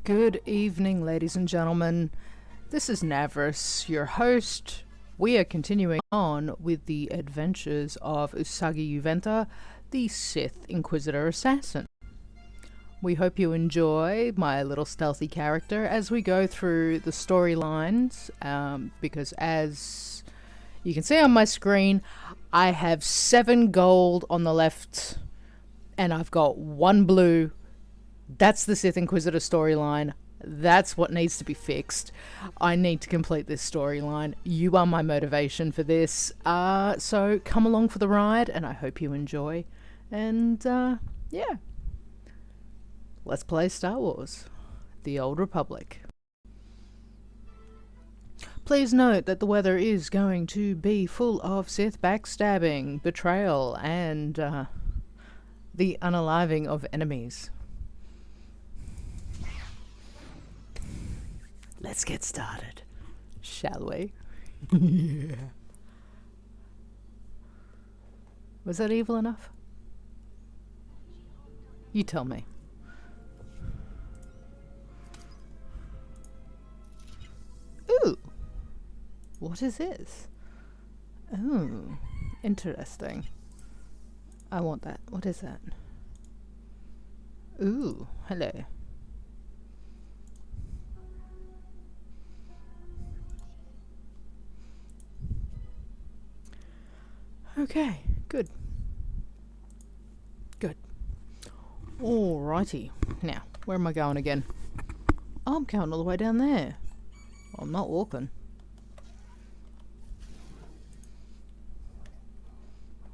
Good evening, ladies and gentlemen. This is Navris, your host. We are continuing on with the adventures of Usagi Yuventa, the Sith Inquisitor assassin. We hope you enjoy my little stealthy character as we go through the storylines, because as you can see on my screen, I have 7 gold on the left and I've got 1 blue. That's the Sith Inquisitor storyline. That's what needs to be fixed. I need to complete this storyline. You are my motivation for this. So come along for the ride, and I hope you enjoy. And, yeah. Let's play Star Wars: The Old Republic. Please note that the weather is going to be full of Sith backstabbing, betrayal, and, the unaliving of enemies. Let's get started, shall we? Yeah. Was that evil enough? You tell me. Ooh! What is this? Oh, interesting. I want that. What is that? Ooh, hello. Okay, good. Good. Alrighty. Now, where am I going again? Oh, I'm going all the way down there. Well, I'm not walking.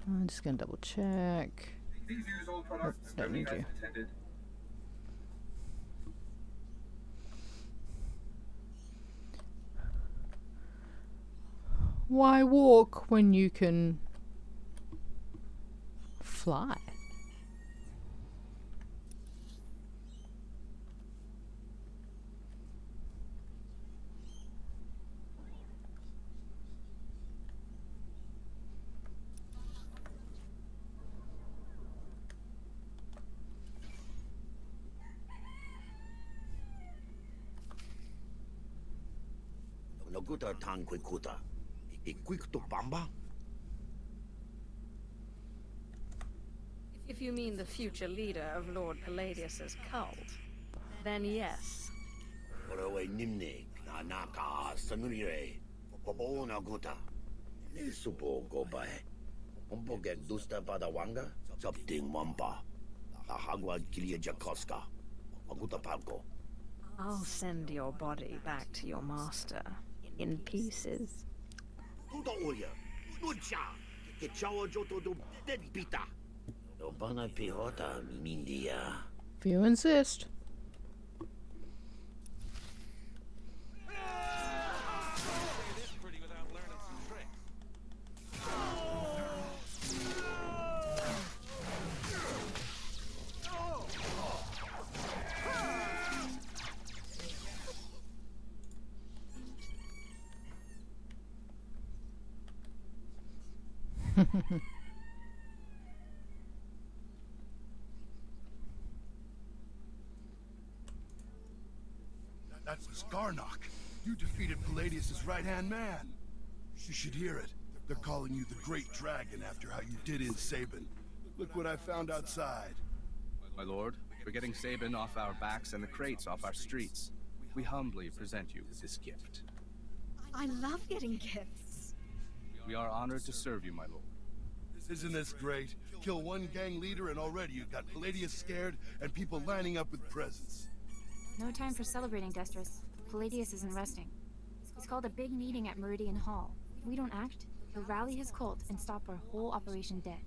I'm just going to double check. Oh, don't need you. Why walk when you can fly? Noguta tan quikuta. Iquicto bamba? If you mean the future leader of Lord Palladius's cult, then yes. Orowe nimne na naka sanurire. Popo naguta. Nisupo go by. Umpo get dusta padawanga. Something wampa. La hagwa kilia jakoska. Aguta palco. I'll send your body back to your master in pieces. Tudo oya. Lucha. Que chao joto do dead bita. Obana pihota mindia. If you insist. That was Garnock. You defeated Palladius's right-hand man. You should hear it. They're calling you the Great Dragon after how you did in Sabin. Look what I found outside. My lord, we're getting Sabin off our backs and the crates off our streets. We humbly present you with this gift. I love getting gifts. We are honored to serve you, my lord. Isn't this great? Kill one gang leader and already you've got Palladius scared and people lining up with presents. No time for celebrating, Destris. Palladius isn't resting. He's called a big meeting at Meridian Hall. If we don't act, he'll rally his cult and stop our whole operation dead.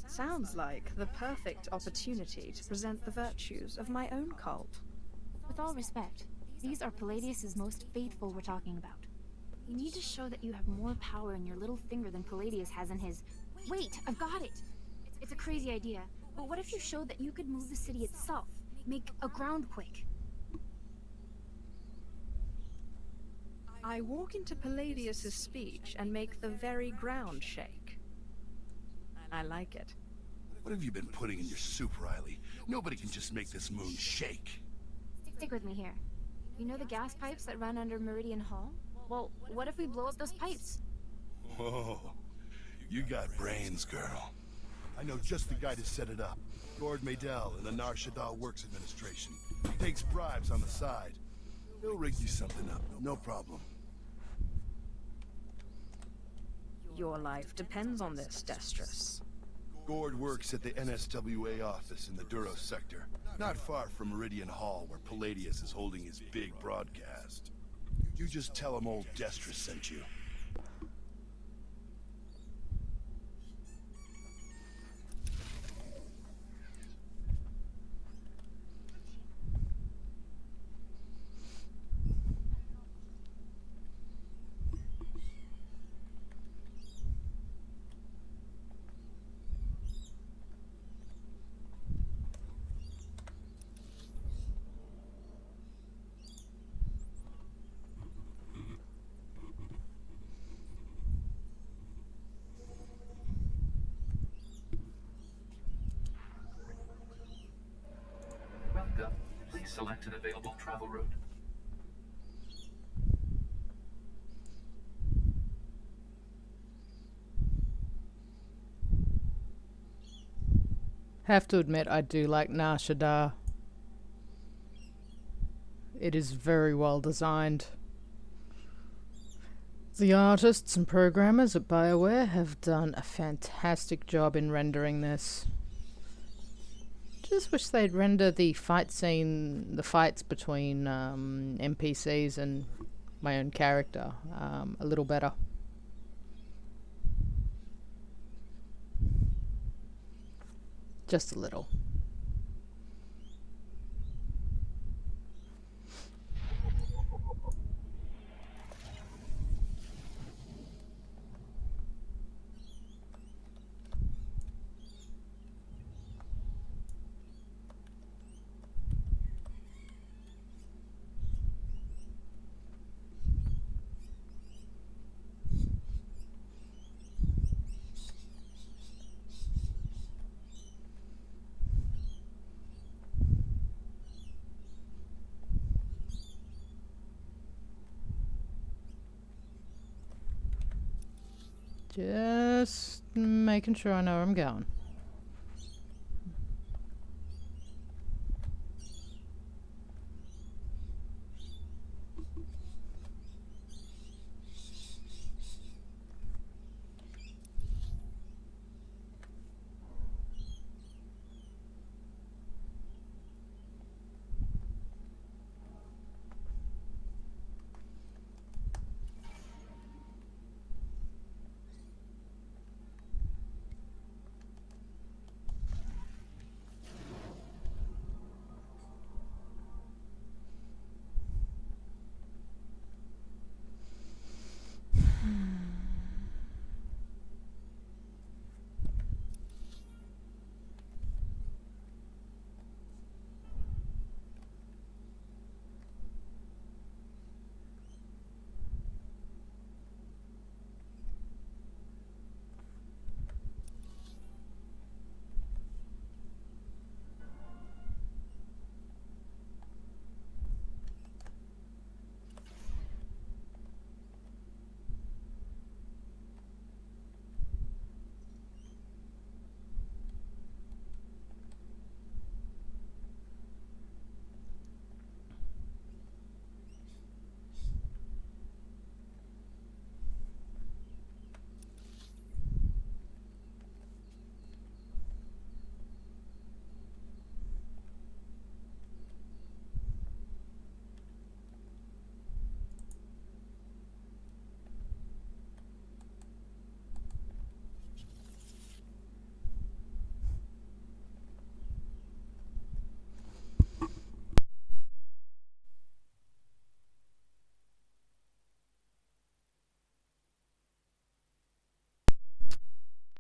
Sounds like the perfect opportunity to present the virtues of my own cult. With all respect, these are Palladius's most faithful we're talking about. You need to show that you have more power in your little finger than Palladius has in his... Wait, I've got it! It's a crazy idea, but what if you showed that you could move the city itself? Make a groundquake? I walk into Palladius's speech and make the very ground shake. I like it. What have you been putting in your soup, Riley? Nobody can just make this moon shake. Stick with me here. You know the gas pipes that run under Meridian Hall? Well, what if we blow up those pipes? Whoa, you got brains, girl. I know just the guy to set it up. Gord Maydell in the Nar Shaddaa Works Administration. He takes bribes on the side. He'll rig you something up, no problem. Your life depends on this, Destrus. Gord works at the NSWA office in the Duros sector, not far from Meridian Hall, where Palladius is holding his big broadcast. You just tell him old Destrus sent you. Welcome. Please select an available travel route. Have to admit, I do like Nar Shaddaa. It is very well designed. The artists and programmers at BioWare have done a fantastic job in rendering this. Just wish they'd render the fight scene, the fights between NPCs and my own character a little better. Just a little. Just making sure I know where I'm going.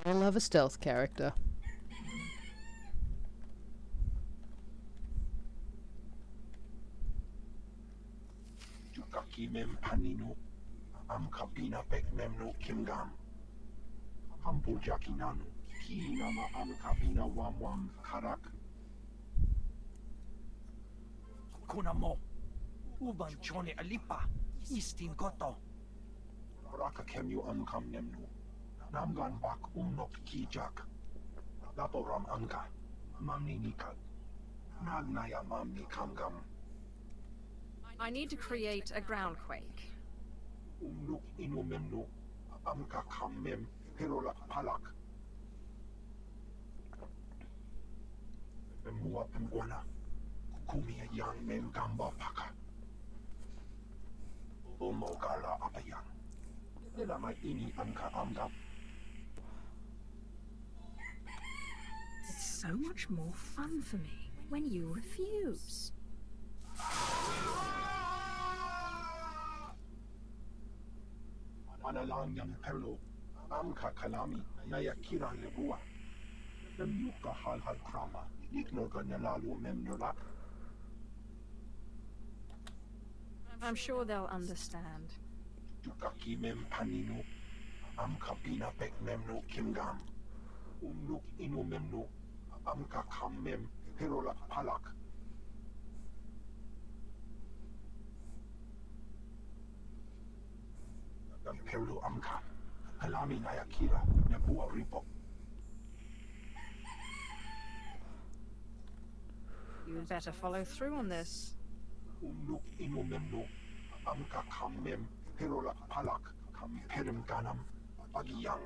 I love a stealth character. Kakimem Panino, Am Kabina Pek Memno Kimgam, Ampu Jakinanu, Kinama Am Kabina Wam Karak, kunamo. Uban chone alipa. Istin koto. Raka kemyu kam nemnu. Namgan bak nok kijak. Laporam anka. Mamni nikal. Nagnaya mamni kamgam. I need to create a groundquake. Nuk inumemnu. Amka kammem. Herola palak. Memua pemwana. Kumia yang mem gamba paka. Umogala apayang. Elama ini amka amgam. It's so much more fun for me when you refuse. Manalang yang perlu. Amka kalami. Naya kira lebua. Memyuka hal krama. Ignoga nalalu memnola. I'm sure they'll understand. Tukaki mem paninu. Amka bina pek memnu kimgam. Nuk inu memnu. Amka kam mem. Herola palak. Dan perlu amka. Kalami naya kira. Nebua ripo. You'd better follow through on this. Nuk inu memnu. Amka kam mem. Herola palak. Kam perem ganam. Agiyang.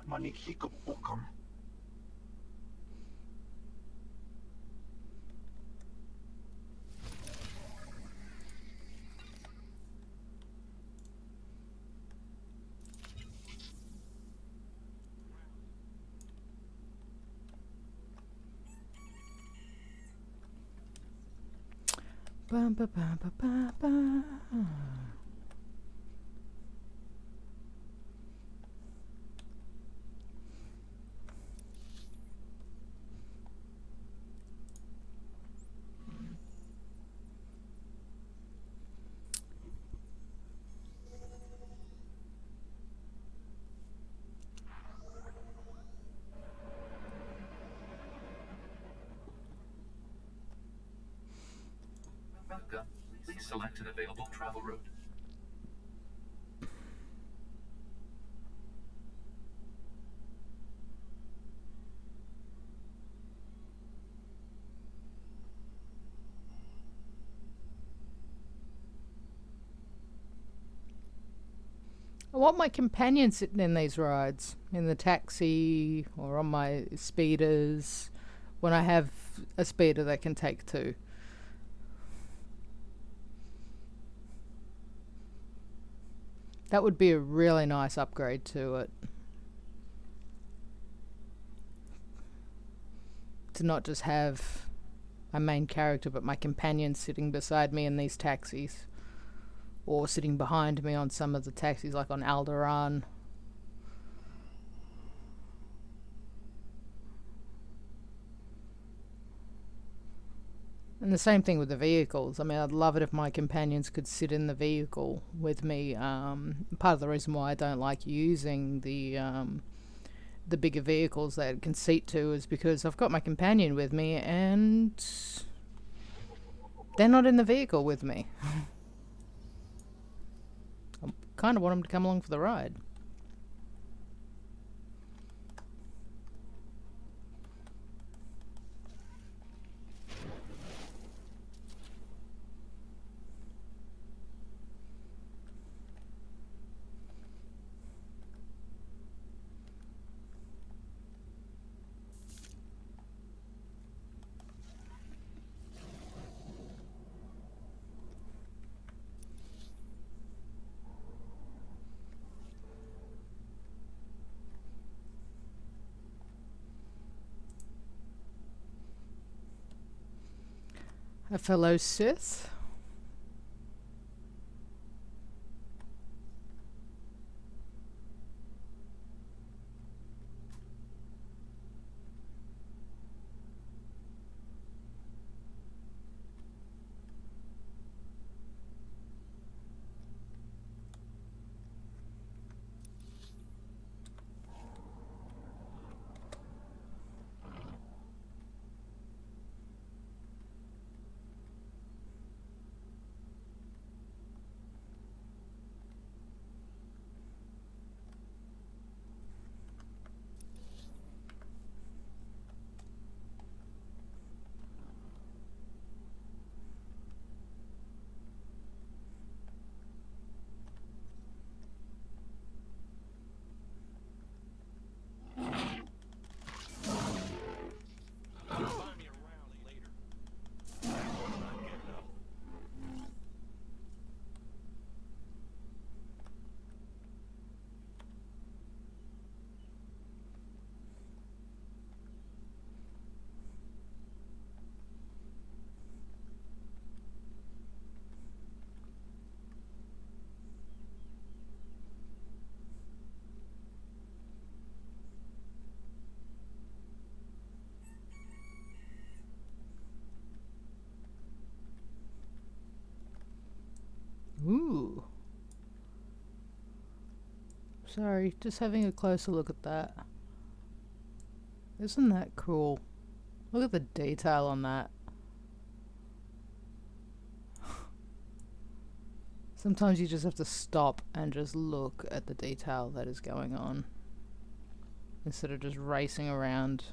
Manik hikup ukam. Bum, ba, ba, ba, ba, ba. Welcome. Please select an available travel route. I want my companion sitting in these rides, in the taxi or on my speeders, when I have a speeder that can take two. That would be a really nice upgrade to it. To not just have my main character, but my companion sitting beside me in these taxis. Or sitting behind me on some of the taxis, like on Alderaan. And the same thing with the vehicles. I mean, I'd love it if my companions could sit in the vehicle with me. Part of the reason why I don't like using the bigger vehicles that it can seat to is because I've got my companion with me and they're not in the vehicle with me. I kind of want them to come along for the ride. A fellow Sith. Sorry, just having a closer look at that. Isn't that cool? Look at the detail on that. Sometimes you just have to stop and just look at the detail that is going on instead of just racing around.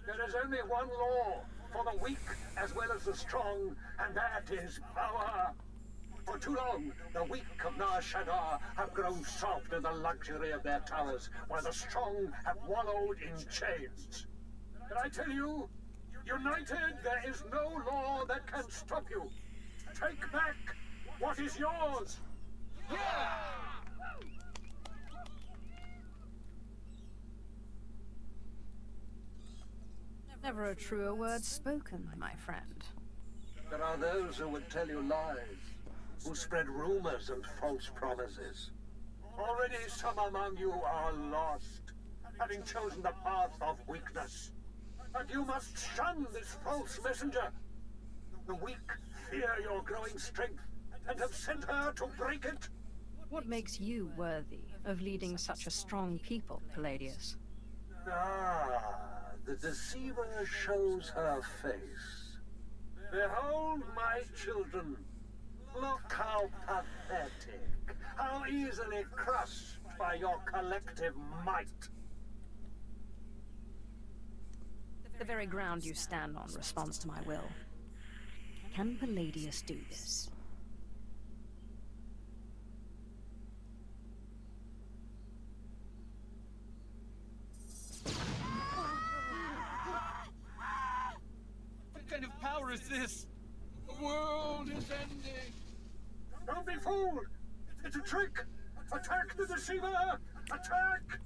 There is only one law for the weak as well as the strong, and that is power. For too long, the weak of Nar Shaddaa have grown soft in the luxury of their towers, while the strong have wallowed in chains. Can I tell you, united, there is no law that can stop you. Take back what is yours. Yeah! Never a truer word spoken, my friend. There are those who would tell you lies, who spread rumors and false promises. Already some among you are lost, having chosen the path of weakness. But you must shun this false messenger. The weak fear your growing strength and have sent her to break it. What makes you worthy of leading such a strong people, Palladius? The deceiver shows her face. Behold, my children. Look how pathetic, how easily crushed by your collective might. The very ground you stand on responds to my will. Can Palladius do this? What kind of power is this? The world is ending. Don't be fooled! It's a trick! Attack the deceiver! Attack!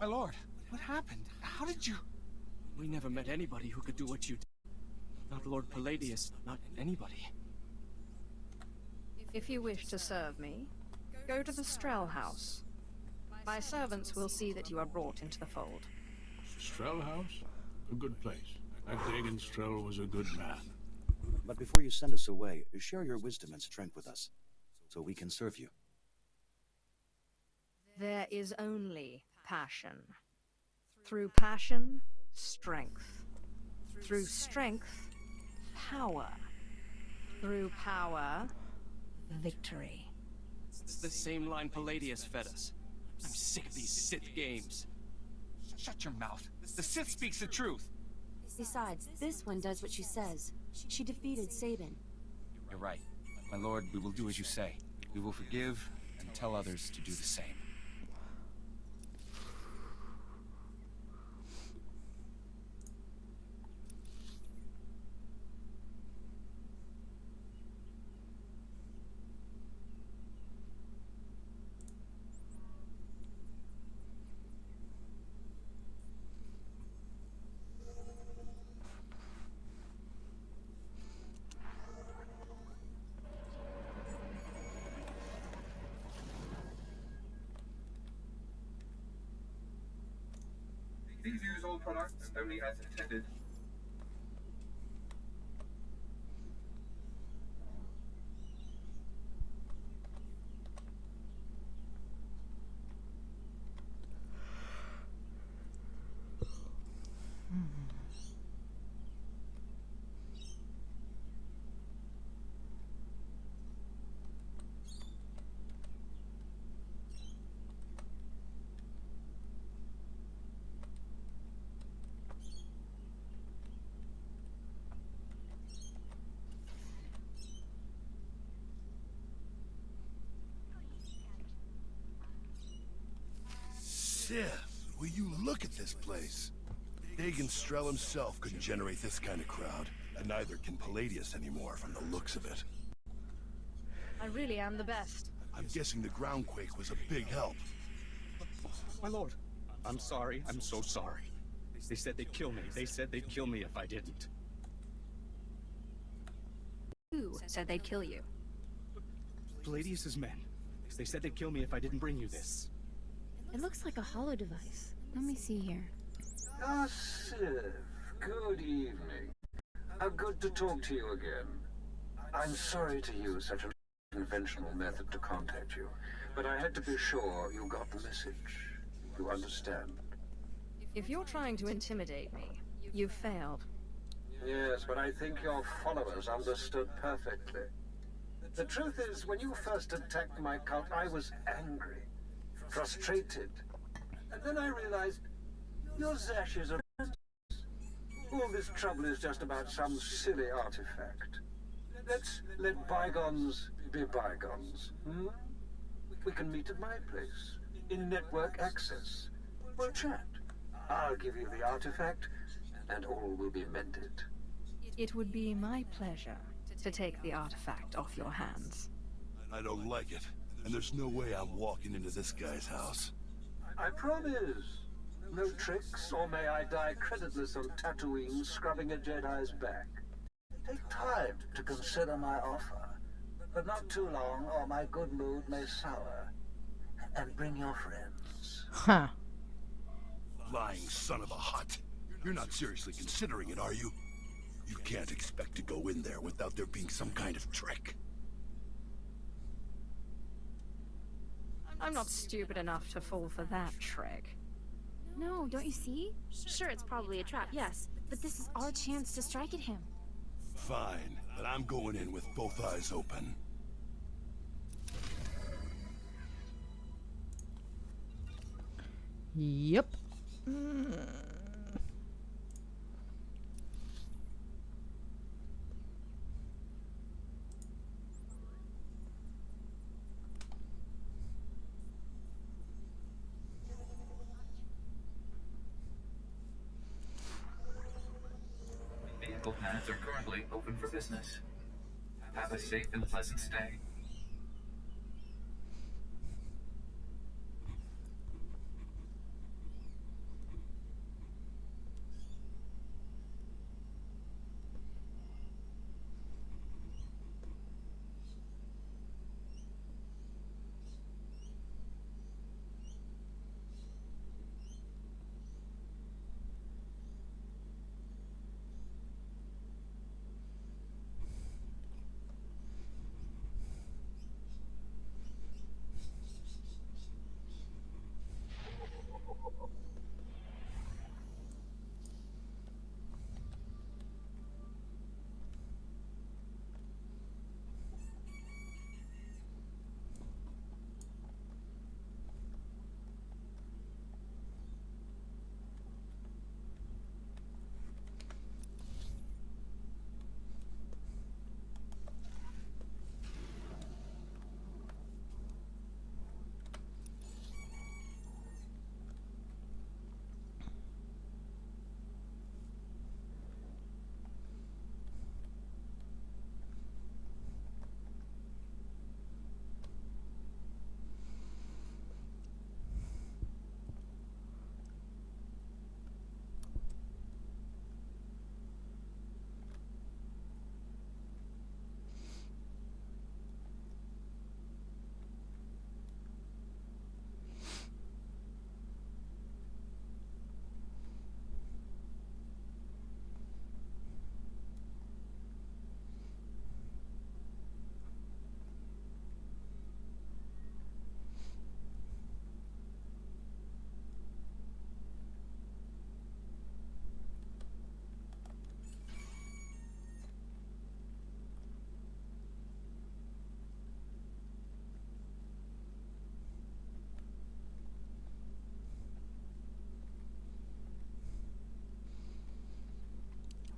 My lord, what happened? How did you... We never met anybody who could do what you did. Not Lord Palladius, not anybody. If you wish to serve me, go to the Strel house. My servants will see that you are brought into the fold. Strel house? A good place. That Dagon Strel was a good man. But before you send us away, share your wisdom and strength with us, so we can serve you. There is only passion. Through passion, strength. Through strength, power. Through power, victory. It's the same line Palladius fed us. I'm sick of these Sith games. Shut your mouth. The Sith speaks the truth. Besides, this one does what she says. She defeated Sabin. You're right. My lord, we will do as you say. We will forgive and tell others to do the same. Please use all products only as intended. Sith, will you look at this place? Dagon Strel himself couldn't generate this kind of crowd, and neither can Palladius anymore from the looks of it. I really am the best. I'm guessing the groundquake was a big help. My lord, I'm sorry. I'm so sorry. They said they'd kill me. They said they'd kill me if I didn't. Who said they'd kill you? Palladius's men. They said they'd kill me if I didn't bring you this. It looks like a hollow device. Let me see here. Ah, Sith. Good evening. How good to talk to you again. I'm sorry to use such an conventional method to contact you, but I had to be sure you got the message. You understand? If you're trying to intimidate me, you've failed. Yes, but I think your followers understood perfectly. The truth is, when you first attacked my cult, I was angry, frustrated. And then I realized, your Zash is a... All this trouble is just about some silly artifact. Let's let bygones be bygones, hmm? We can meet at my place, in network access. We'll chat. I'll give you the artifact, and all will be mended. It would be my pleasure to take the artifact off your hands. I don't like it, and there's no way I'm walking into this guy's house. I promise. No tricks, or may I die creditless on Tatooine scrubbing a Jedi's back. Take time to consider my offer, but not too long, or my good mood may sour. And bring your friends. Huh. Lying son of a hut. You're not seriously considering it, are you? You can't expect to go in there without there being some kind of trick. I'm not stupid enough to fall for that trick. No, don't you see? Sure, it's probably a trap, yes, but this is our chance to strike at him. Fine, but I'm going in with both eyes open. Yep. Vehicle paths are currently open for business. Have a safe and pleasant stay.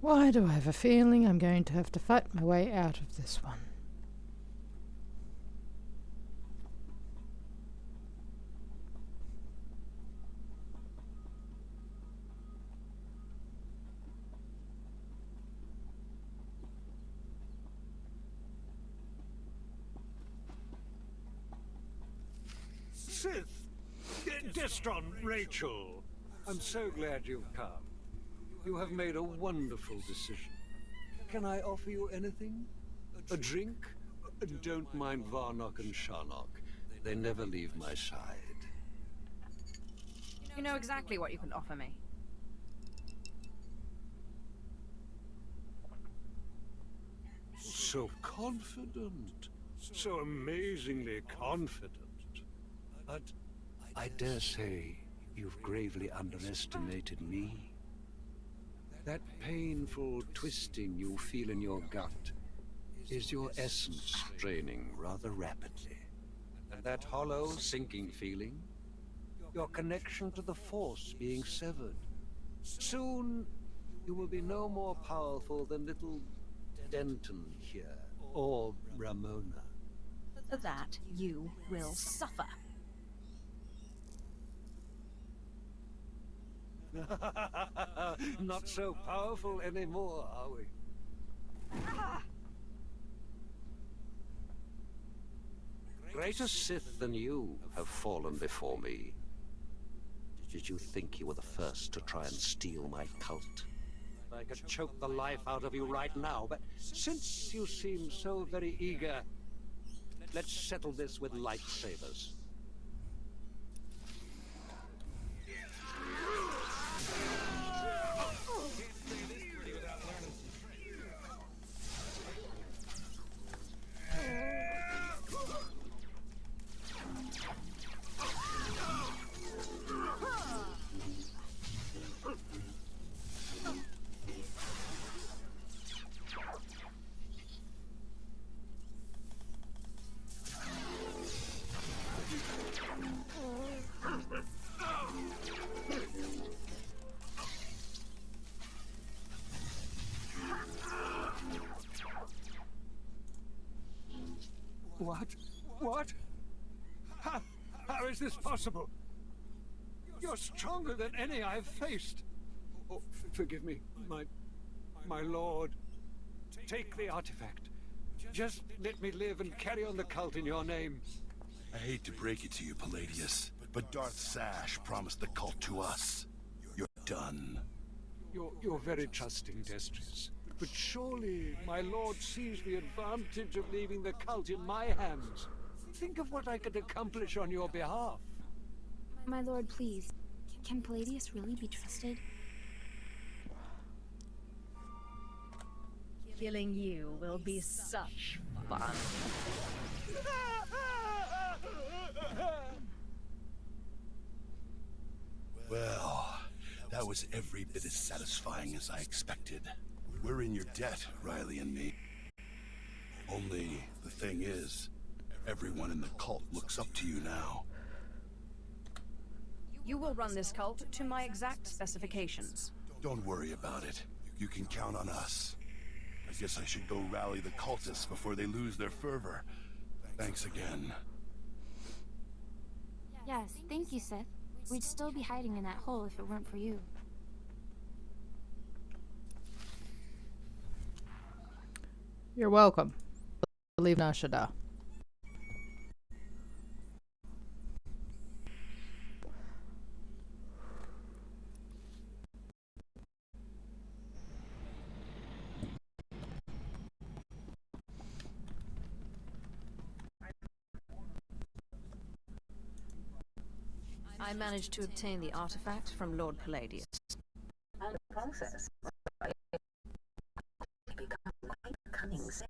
Why do I have a feeling I'm going to have to fight my way out of this one? Sith! Destron, Rachel, I'm so glad you've come. You have made a wonderful decision. Can I offer you anything? A drink? Don't mind Varnock and Sharnock. They never leave my side. You know exactly what you can offer me. So confident. So amazingly confident. But I dare say you've gravely underestimated me. That painful twisting you feel in your gut is your essence draining rather rapidly. And that hollow, sinking feeling, your connection to the Force being severed. Soon, you will be no more powerful than little Denton here, or Ramona. For that, you will suffer. Not so powerful anymore, are we? Greater Sith than you have fallen before me. Did you think you were the first to try and steal my cult? I could choke the life out of you right now, but since you seem so very eager, let's settle this with lightsabers. What? How is this possible? You're stronger than any I've faced. Oh, forgive me, my lord. Take the artifact. Just let me live and carry on the cult in your name. I hate to break it to you, Palladius, but Darth Sash promised the cult to us. You're done. You're very trusting, Destrius. But surely my lord sees the advantage of leaving the cult in my hands. Think of what I could accomplish on your behalf. My lord, please. Can Palladius really be trusted? Killing you will be such fun. Well, that was every bit as satisfying as I expected. We're in your debt, Riley and me. Only, the thing is, everyone in the cult looks up to you now. You will run this cult to my exact specifications. Don't worry about it. You can count on us. I guess I should go rally the cultists before they lose their fervor. Thanks again. Yes, thank you, Sith. We'd still be hiding in that hole if it weren't for you. You're welcome. Leave Nashada. I managed to obtain the artifact from Lord Palladius. And the process, become quite cunning Sith.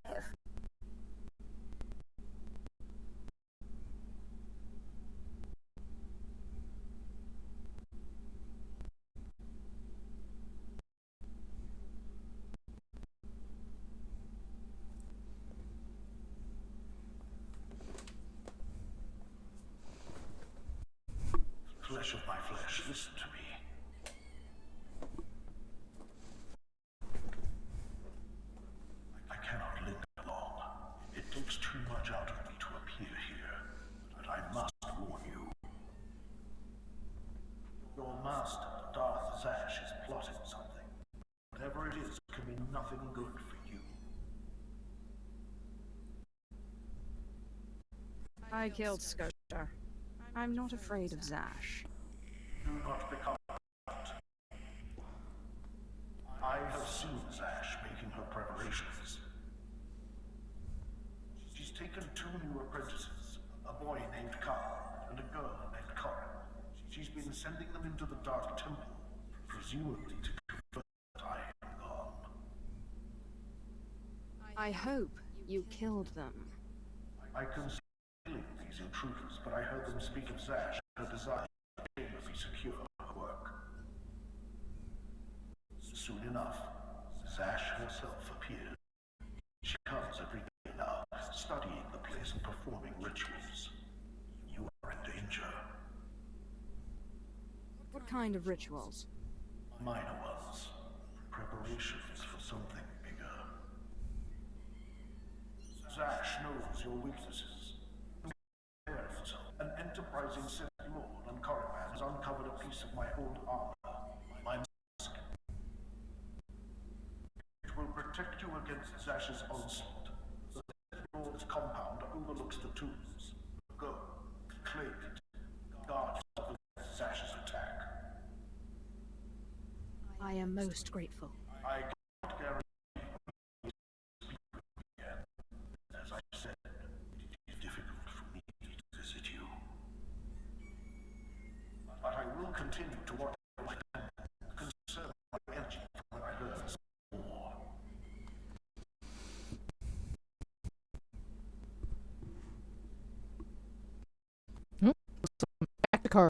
Flesh of my flesh, listen to me. I cannot linger long. It takes too much out of me to appear here. But I must warn you. Your master, Darth Sash, is plotting something. Whatever it is can mean nothing good for you. I killed SWTOR. I'm not afraid of Zash. Do not become I have seen Zash making her preparations. She's taken 2 new apprentices, a boy named Kyle and a girl named Corin. She's been sending them into the Dark Temple, presumably to confirm that I am gone. I hope you killed them. I consider killing these intruders, but I heard them speak of Zash and her desire that the chamber be secure for her work. Soon enough, Zash herself appeared. She comes every day now, studying the place and performing rituals. You are in danger. What kind of rituals? Minor ones. Preparations for something bigger. Zash knows your weaknesses. An enterprising Sith Lord on Korriban has uncovered a piece of my old armor. My mask. It will protect you against Zash's onslaught. The Sith Lord's compound overlooks the tombs. Go, claim it. Guard yourself against Zash's attack. I am most grateful. I cannot guarantee you will speak again. As I said, it is difficult for me to visit you. But I will continue to watch my temple, conserve my energy for when I learn some more. Back to car.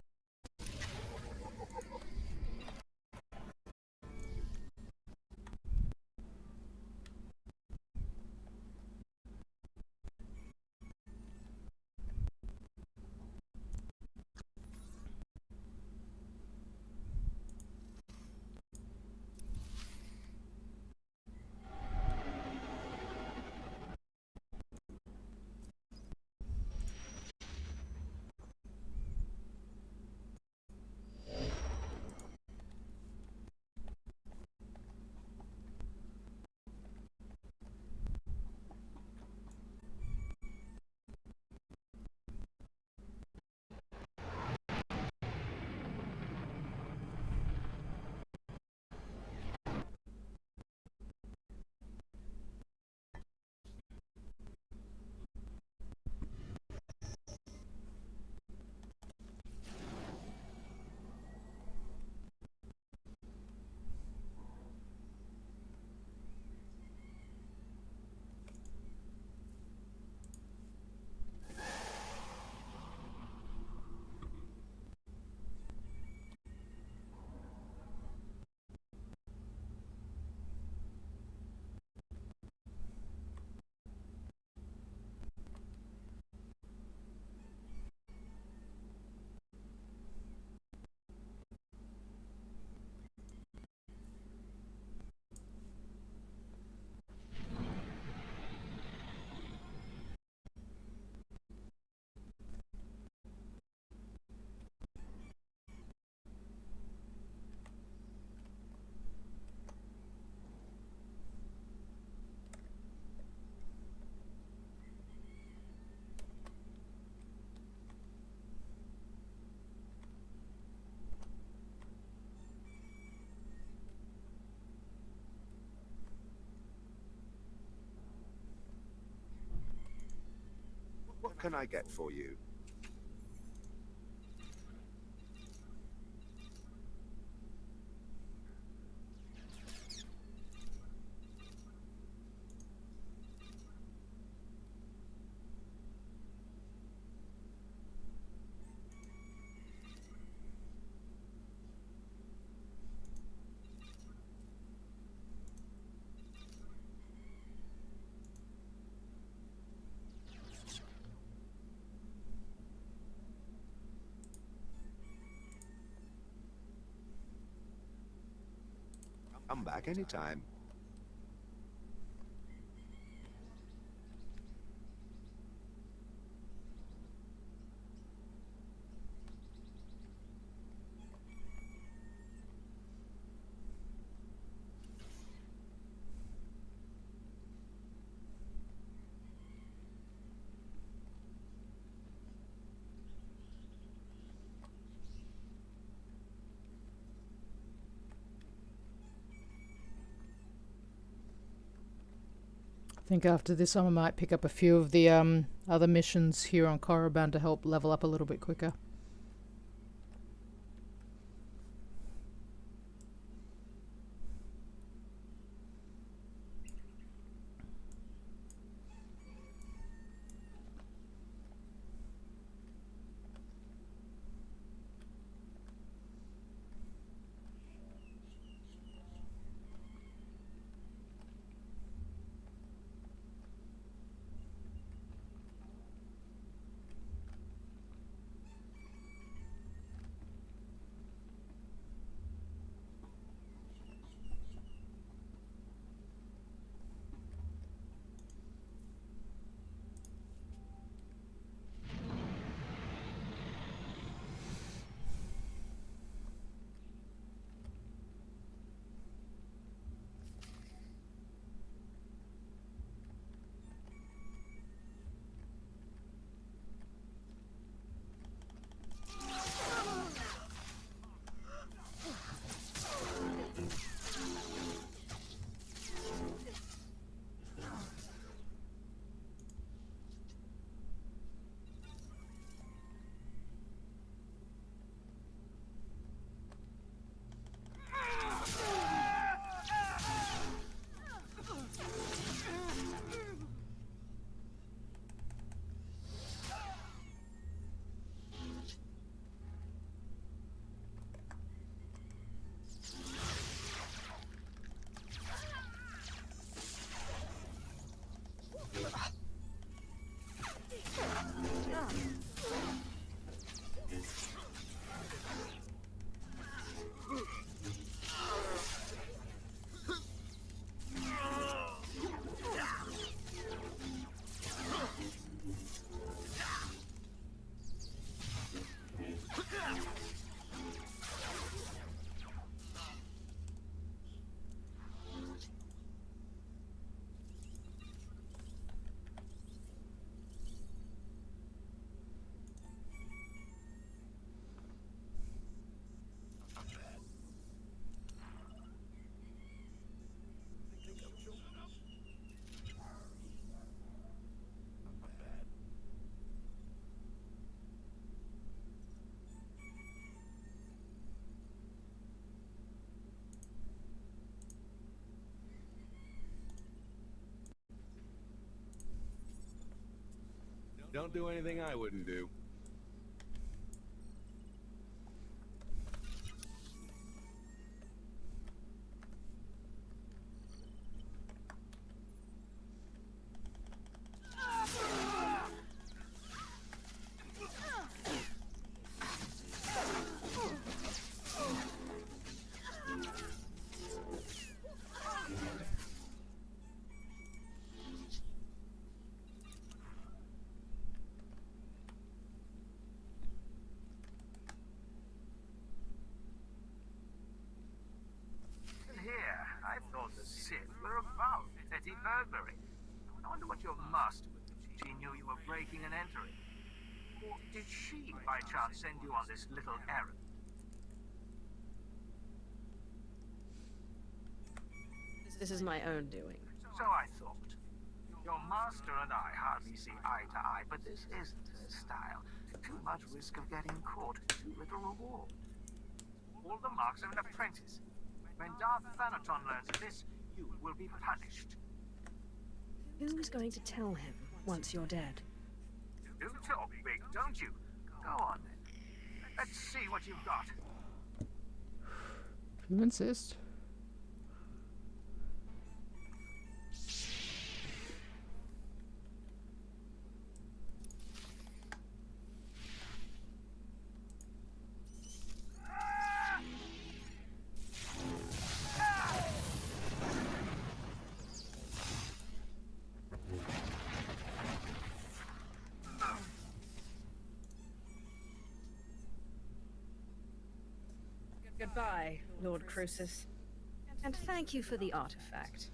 What can I get for you? Come back anytime. I think after this I might pick up a few of the other missions here on Korriban to help level up a little bit quicker. Don't do anything I wouldn't do. Here, I thought the Sith were above petty burglary. I wonder what your master would do. She knew you were breaking and entering. Or did she, by chance, send you on this little errand? This is my own doing. So I thought. Your master and I hardly see eye to eye, but this isn't her style. Too much risk of getting caught, too little reward. All the marks of an apprentice. When Darth Thanaton learns of this, you will be punished. Who's going to tell him once you're dead? Do talk big, don't you? Go on then. Let's see what you've got. If you insist. Goodbye, Lord Crucis. And thank you for the artifact.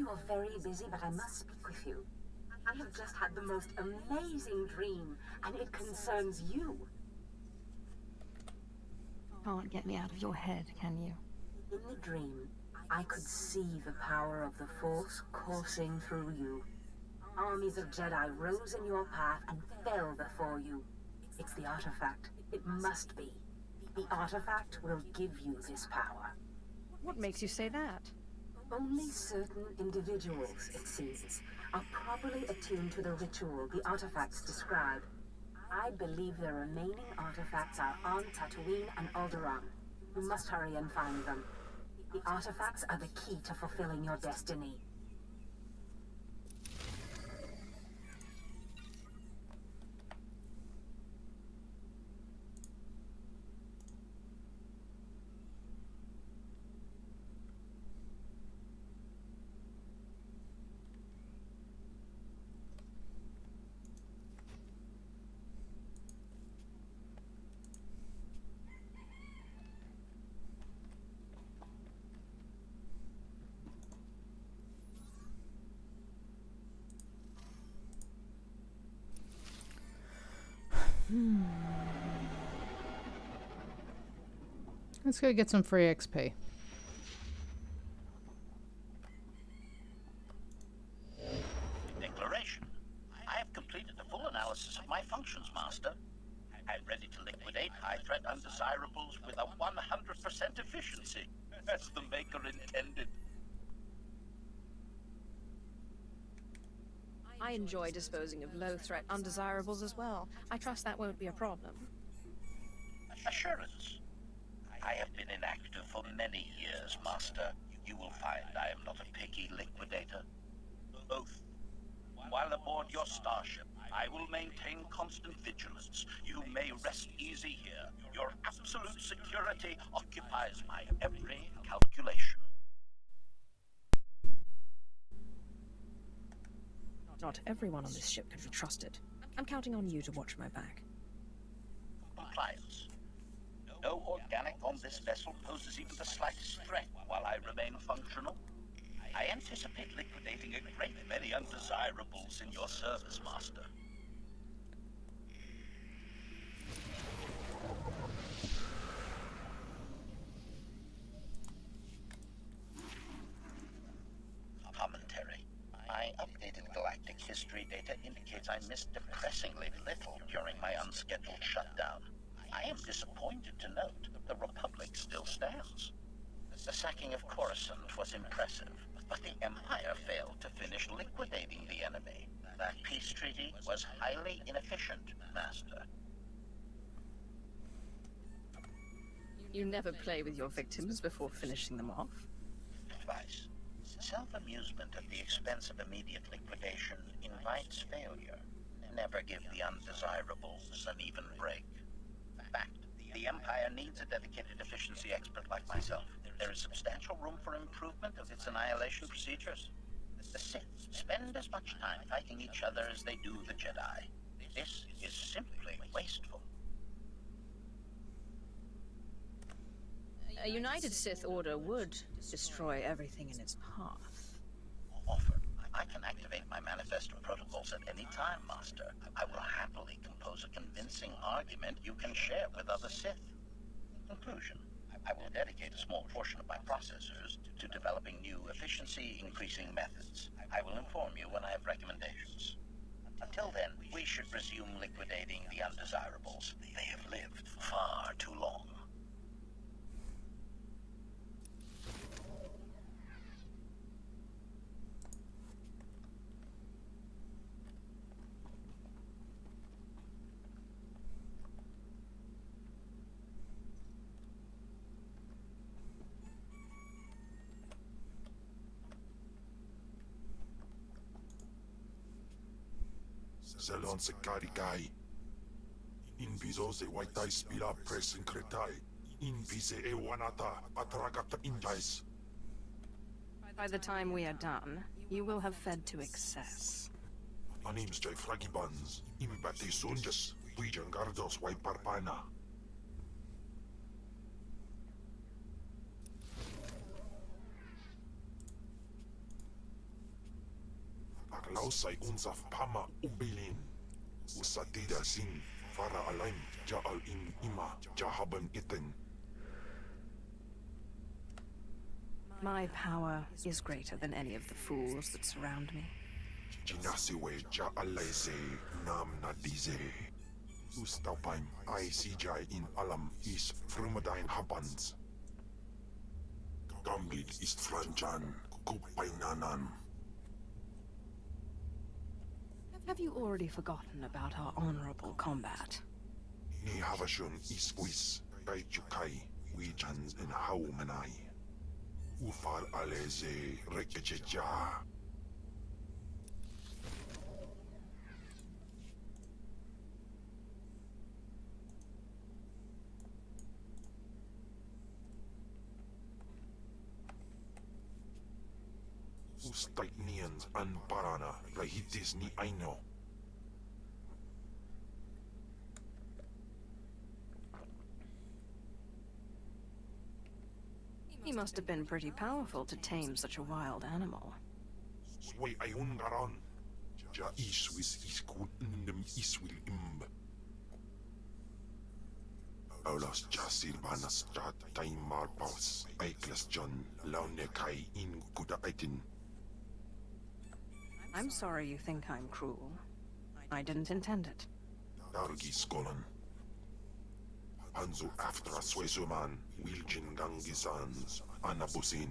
you're very busy, but I must speak with you. I have just had the most amazing dream, and it concerns you. Can't get me out of your head, can you? In the dream, I could see the power of the Force coursing through you. Armies of Jedi rose in your path and fell before you. It's the artifact. It must be. The artifact will give you this power. What makes you say that? Only certain individuals, it seems, are properly attuned to the ritual the artifacts describe. I believe the remaining artifacts are on Tatooine and Alderaan. You must hurry and find them. The artifacts are the key to fulfilling your destiny. Let's go get some free XP. Declaration. I have completed a full analysis of my functions, Master. I'm ready to liquidate high-threat undesirables with a 100% efficiency, as the Maker intended. I enjoy disposing of low-threat undesirables as well. I trust that won't be a problem. Assurance. I have been inactive for many years, Master. You will find I am not a picky liquidator. Both. While aboard your starship, I will maintain constant vigilance. You may rest easy here. Your absolute security occupies my every calculation. Not everyone on this ship could be trusted. I'm counting on you to watch my back. Compliance. No organic on this vessel poses even the slightest threat while I remain functional. I anticipate liquidating a great many undesirables in your service, Master. Commentary. My updated galactic history data indicates I missed depressingly little during my unscheduled shutdown. I am disappointed to note the Republic still stands. The sacking of Coruscant was impressive, but the Empire failed to finish liquidating the enemy. That peace treaty was highly inefficient, Master. You never play with your victims before finishing them off. Advice. Self-amusement at the expense of immediate liquidation invites failure. Never give the undesirables an even break. Fact. The Empire needs a dedicated efficiency expert like myself. There is substantial room for improvement of its annihilation procedures. The Sith spend as much time fighting each other as they do the Jedi. This is simply wasteful. A united Sith order would destroy everything in its path. Offer. I can activate my manifesto protocols at any time, Master. I will happily compose a convincing argument you can share with other Sith. Conclusion. I will dedicate a small portion of my processors to developing new efficiency-increasing methods. I will inform you when I have recommendations. Until then, we should resume liquidating the undesirables. They have lived far too long. Zelon se carikai. In viso se waitai spira press in cretai. In vise e wanata atragata indais. By the time we are done, you will have fed to excess. Anims jai fragibans. Imbate sunjas. Vijan gardos wai parpana. Lausai unsaf pama ubilin. Usatida sin fara alaim ja'al in ima jahaban itin. My power is greater than any of the fools that surround me. Jinasiwe ja'alaise nam nadize. Ustaupaim ICJ in alam is frumadine habans. Gambit is franjan kupainanan. Have you already forgotten about our honorable combat? Ni havashun is wis kaichukai wijans in haumanai. Ufar aleze rekecheja. Ustaitnians an parana rahitis ni aino. He must have been pretty powerful to tame such a wild animal. Sway ayun garon. Ja iswis iskun indem iswil imb. Aulas jasir banas jat taimar paus. Aiklas John laune kai in kuda aitin. I'm sorry you think I'm cruel. I didn't intend it. Dargi skolan. Hanzo aftra swesuman wiljin gangisans anabusin.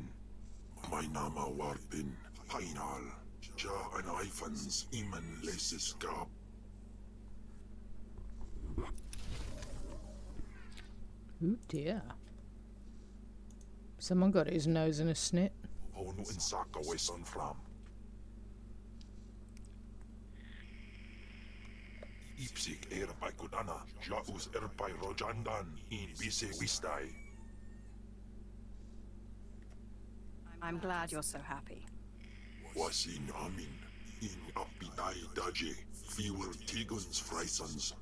My nama warpin painal. Ja an ifans iman lesis gab. Oh dear. Someone got his nose in a snit. Honu insaka weson from. Ipsik erpai kudana, jaus erpai rojandan in bise wistai. I'm glad you're so happy. Wasin amin, in apidai daje, fewer tigons freisans.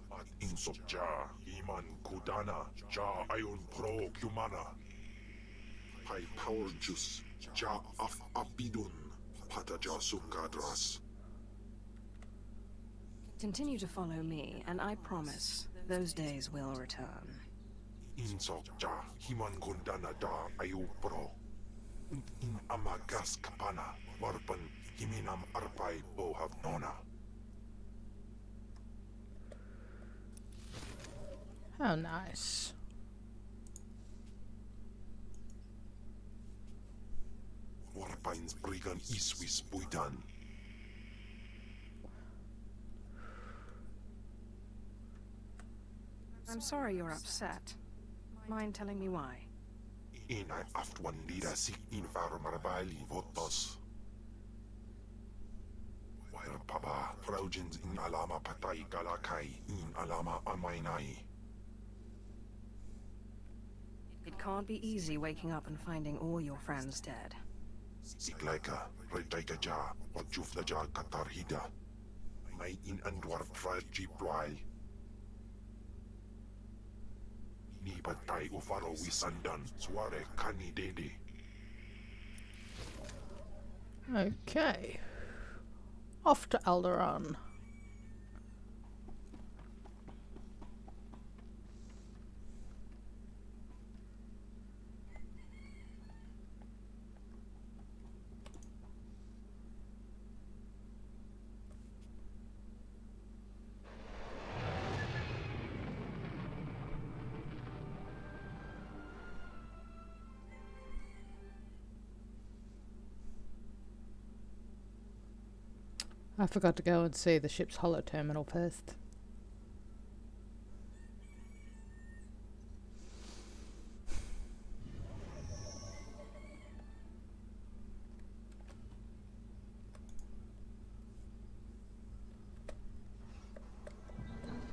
At insok ja, iman kudana, ja ayon pro kumana. Pai power juice, ja af apidun, pataja sukadras. Continue to follow me, and I promise those days will return. Insok ja, himan kundana da ayo pro. In amagas kapana, warpan himinam arpai bohav nona. How nice. Warpains brigan iswis buidan. I'm sorry you're upset. Mind telling me why? Inai aftwan lida si in faro marabali votos. While papa projins in alama patai galakai in alama amainai. It can't be easy waking up and finding all your friends dead. Siklaika, redaika ja, or jufla ja katarhida. May in andwar fraji ploy. Ni patay ufaro wisandan, sware kani dede. Okay. Off to Alderaan. I forgot to go and see the ship's holo terminal first.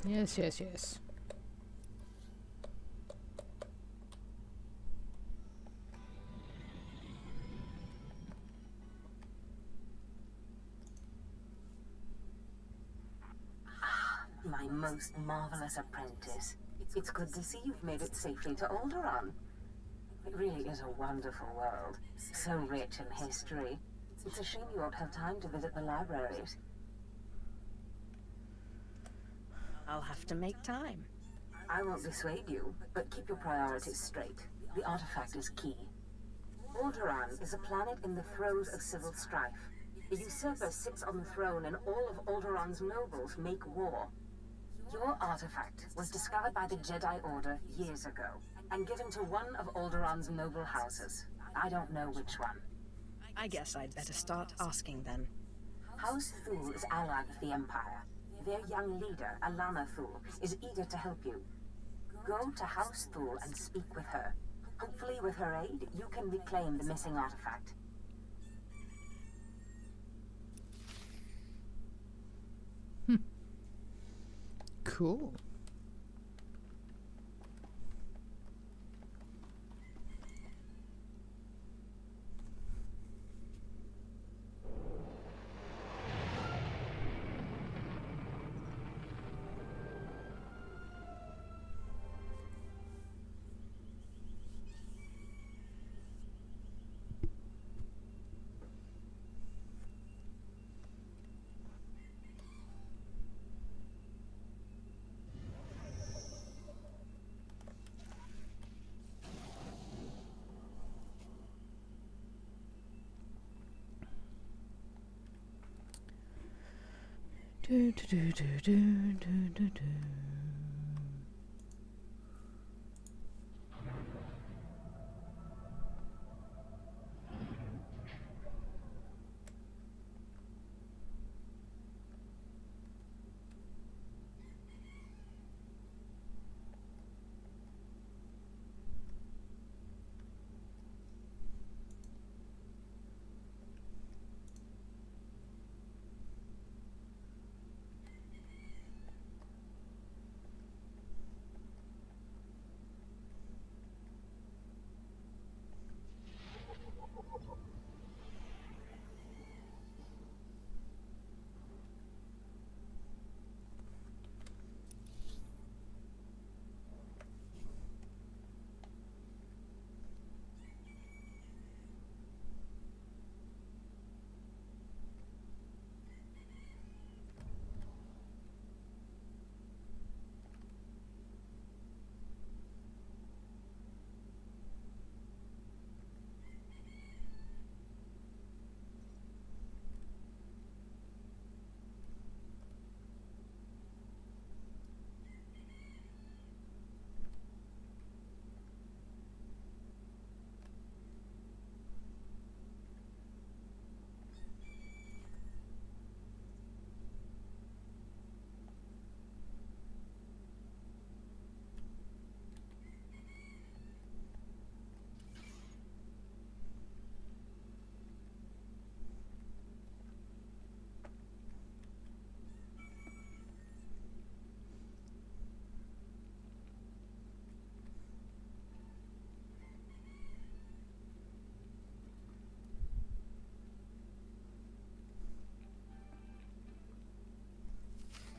Yes, yes, yes. My most marvelous apprentice. It's good to see you've made it safely to Alderaan. It really is a wonderful world, so rich in history. It's a shame you won't have time to visit the libraries. I'll have to make time. I won't dissuade you, but keep your priorities straight. The artifact is key. Alderaan is a planet in the throes of civil strife. The usurper sits on the throne and all of Alderaan's nobles make war. Your artifact was discovered by the Jedi Order years ago, and given to one of Alderaan's noble houses. I don't know which one. I guess I'd better start asking then. House Thul is allied with the Empire. Their young leader, Alana Thul, is eager to help you. Go to House Thul and speak with her. Hopefully with her aid, you can reclaim the missing artifact. Cool. Do, do, do, do, do, do, do.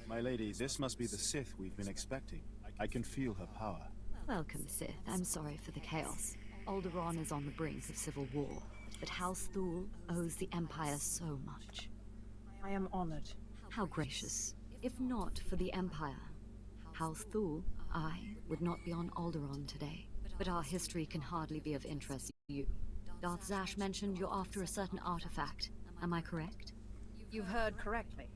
My lady, this must be the Sith we've been expecting. I can feel her power. Welcome, Sith. I'm sorry for the chaos. Alderaan is on the brink of civil war, but House Thul owes the Empire so much. I am honored. How gracious. If not for the Empire, House Thul, I would not be on Alderaan today. But our history can hardly be of interest to you. Darth Zash mentioned you're after a certain artifact. Am I correct? You've heard correctly.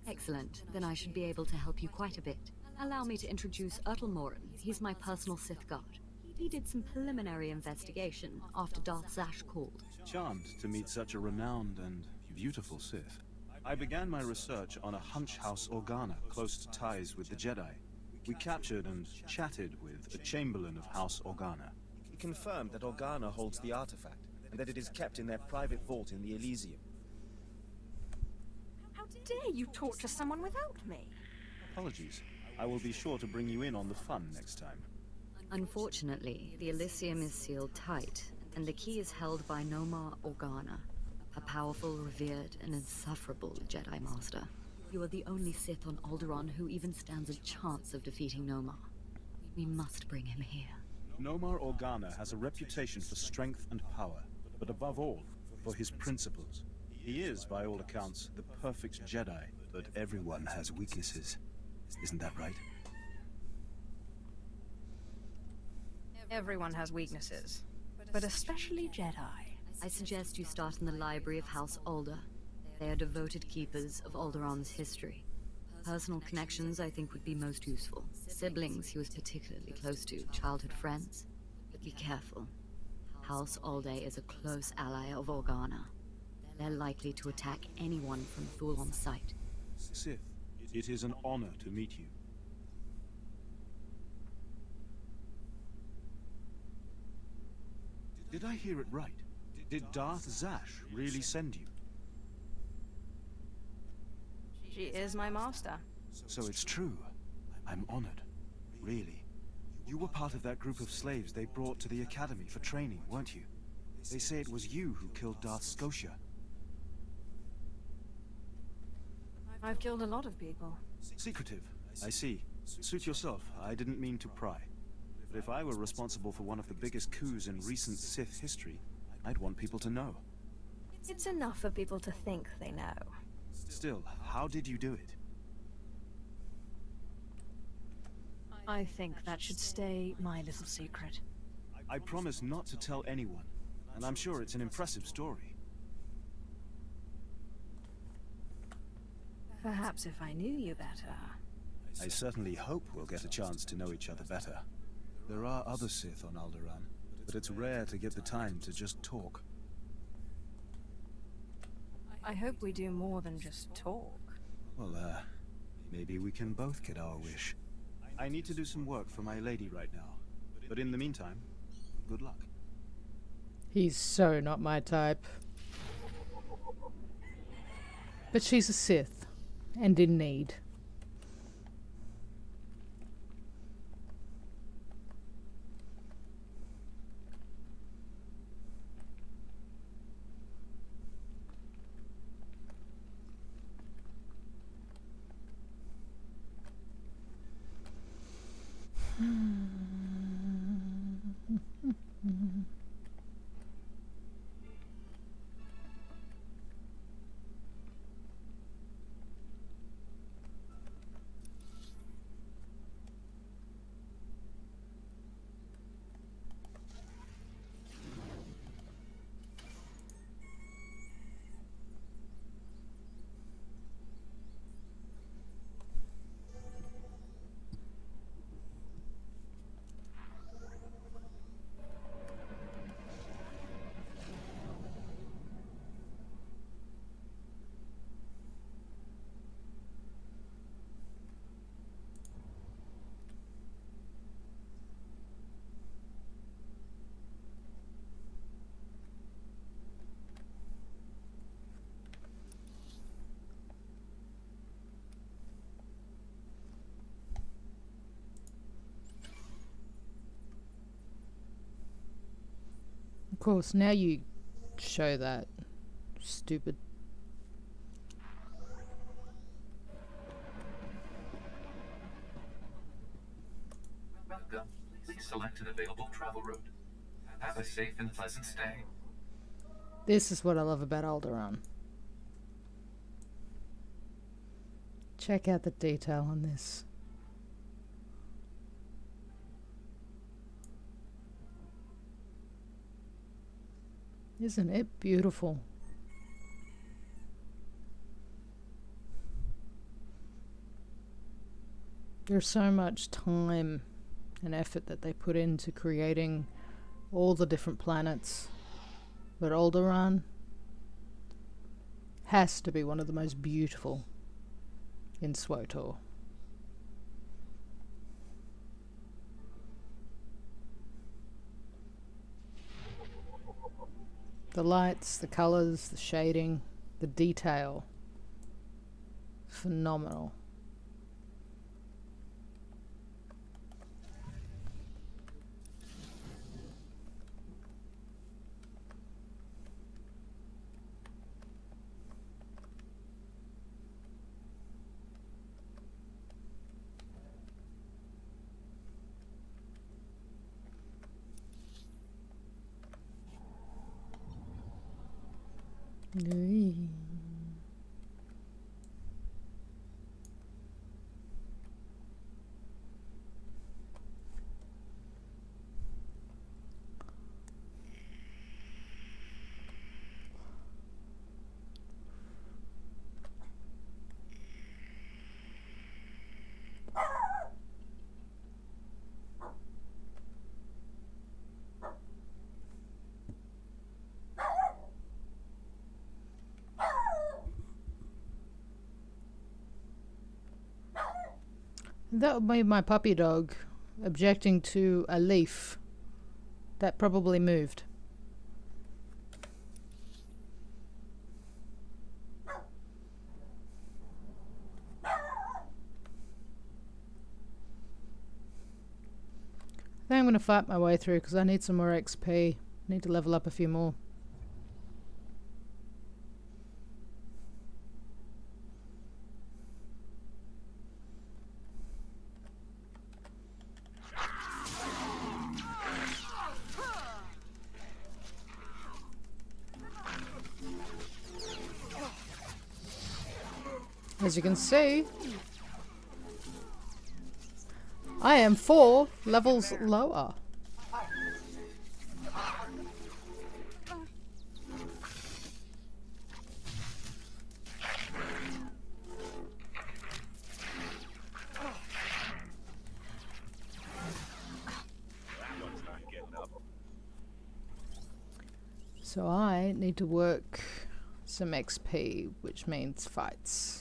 Excellent. Then I should be able to help you quite a bit. Allow me to introduce Morin. He's my personal Sith guard. He did some preliminary investigation after Darth Zash called. Charmed to meet such a renowned and beautiful Sith. I began my research on a hunch house Organa close to ties with the Jedi. We captured and chatted with a Chamberlain of House Organa. He confirmed that Organa holds the artifact, and that it is kept in their private vault in the Elysium. How dare you torture someone without me? Apologies. I will be sure to bring you in on the fun next time. Unfortunately, the Elysium is sealed tight, and the key is held by Nomar Organa, a powerful, revered, and insufferable Jedi Master. You are the only Sith on Alderaan who even stands a chance of defeating Nomar. We must bring him here. Nomar Organa has a reputation for strength and power, but above all, for his principles. He is, by all accounts, the perfect Jedi. But everyone has weaknesses. Isn't that right? Everyone has weaknesses, but especially Jedi. I suggest you start in the library of House Alder. They are devoted keepers of Alderaa's history. Personal connections I think would be most useful. Siblings he was particularly close to, childhood friends. But be careful. House Alder is a close ally of Organa. They're likely to attack anyone from Thule on sight. Sith, it is an honor to meet you. Did I hear it right? Did Darth Zash really send you? She is my master. So it's true. I'm honored. Really. You were part of that group of slaves they brought to the Academy for training, weren't you? They say it was you who killed Darth Scotia. I've killed a lot of people. Secretive, I see. Suit yourself, I didn't mean to pry. But if I were responsible for one of the biggest coups in recent Sith history, I'd want people to know. It's enough for people to think they know. Still, how did you do it? I think that should stay my little secret. I promise not to tell anyone, and I'm sure it's an impressive story. Perhaps if I knew you better. I certainly hope we'll get a chance to know each other better. There are other Sith on Alderaan, but it's rare to get the time to just talk. I hope we do more than just talk. Well, maybe we can both get our wish. I need to do some work for my lady right now. But in the meantime, good luck. He's so not my type. But she's a Sith, and in need. Of course, now you show that. Stupid. Welcome. Please select an available travel route. Have a safe and pleasant stay. This is what I love about Alderaan. Check out the detail on this. Isn't it beautiful? There's so much time and effort that they put into creating all the different planets. But Alderaan has to be one of the most beautiful in SWTOR. The lights, the colours, the shading, the detail. Phenomenal. That would be my puppy dog objecting to a leaf that probably moved. I think I'm going to fight my way through because I need some more XP. Need to level up a few more. As you can see, I am 4 levels lower. So I need to work some XP, which means fights.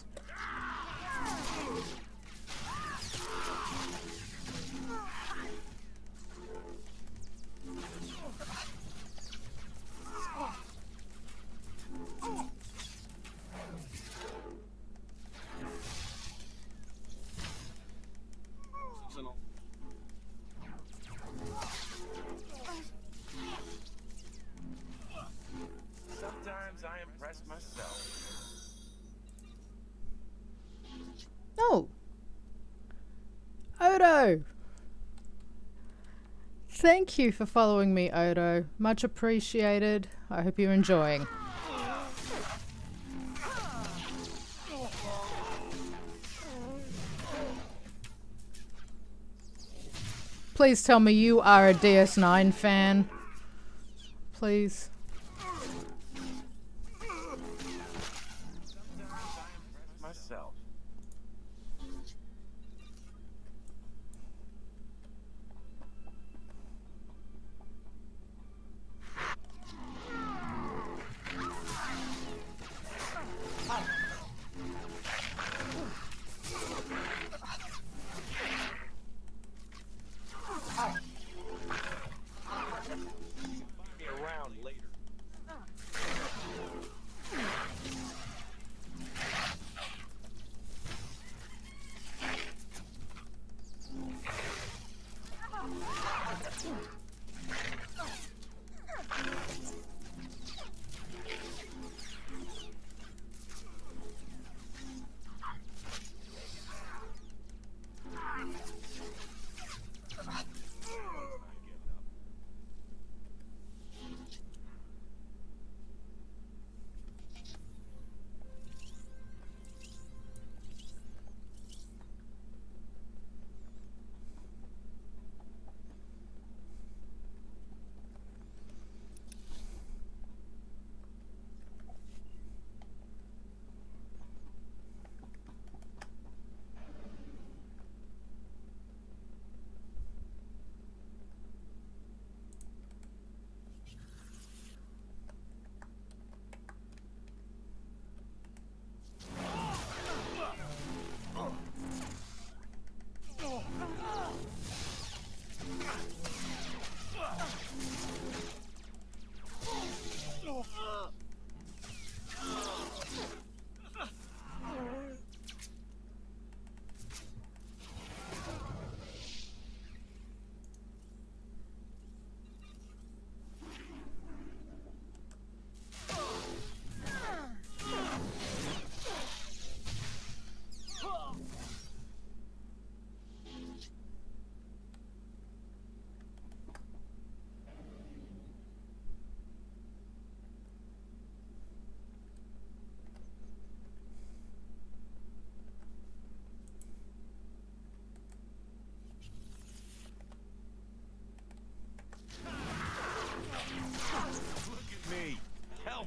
Sometimes I impress myself. Oh! Odo! Thank you for following me, Odo. Much appreciated. I hope you're enjoying. Please tell me you are a DS9 fan. Please. Myself. Be around later.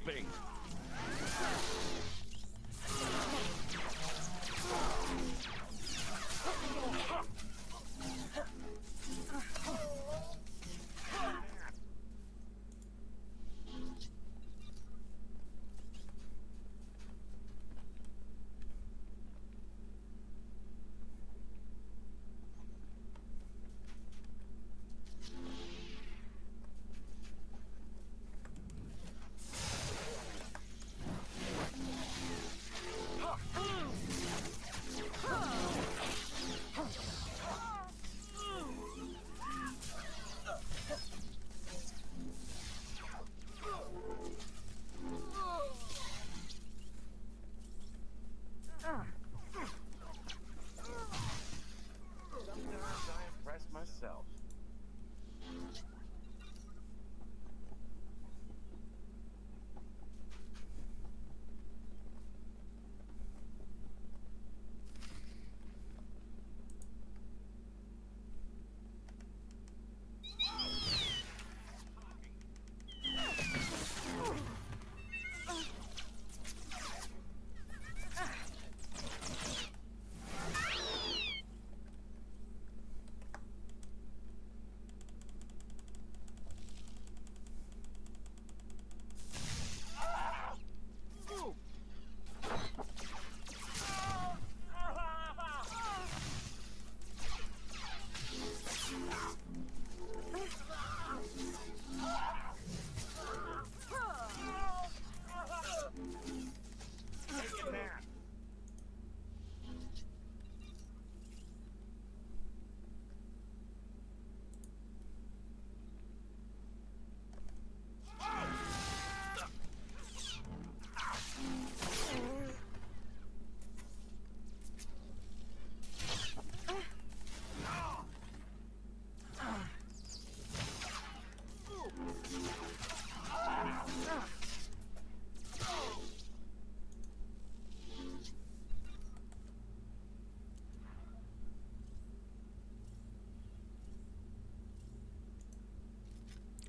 helping. Sometimes I impress myself.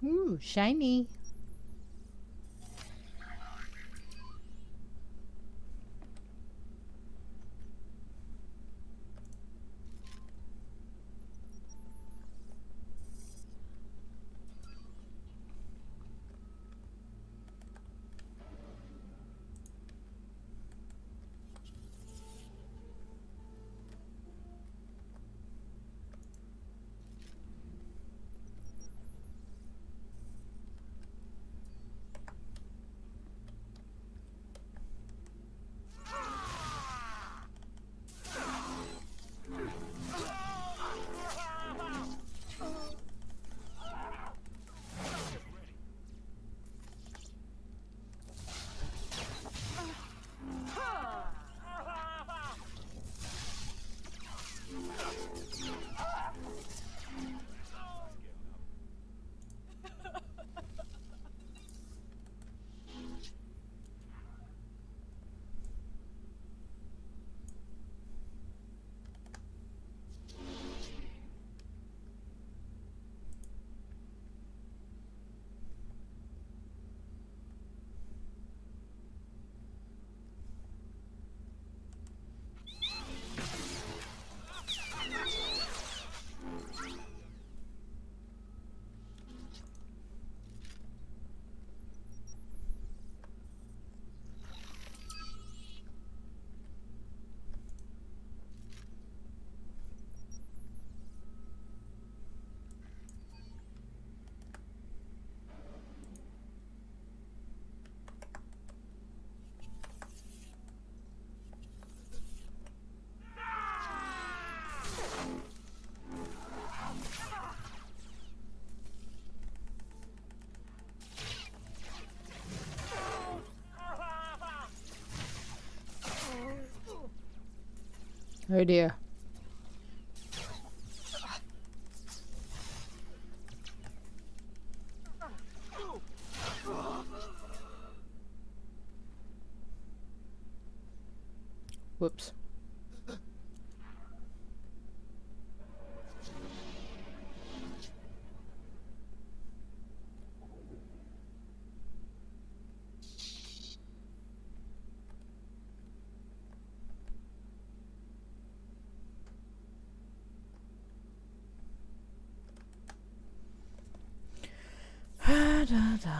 Ooh, shiny. Oh dear. Whoops. da da.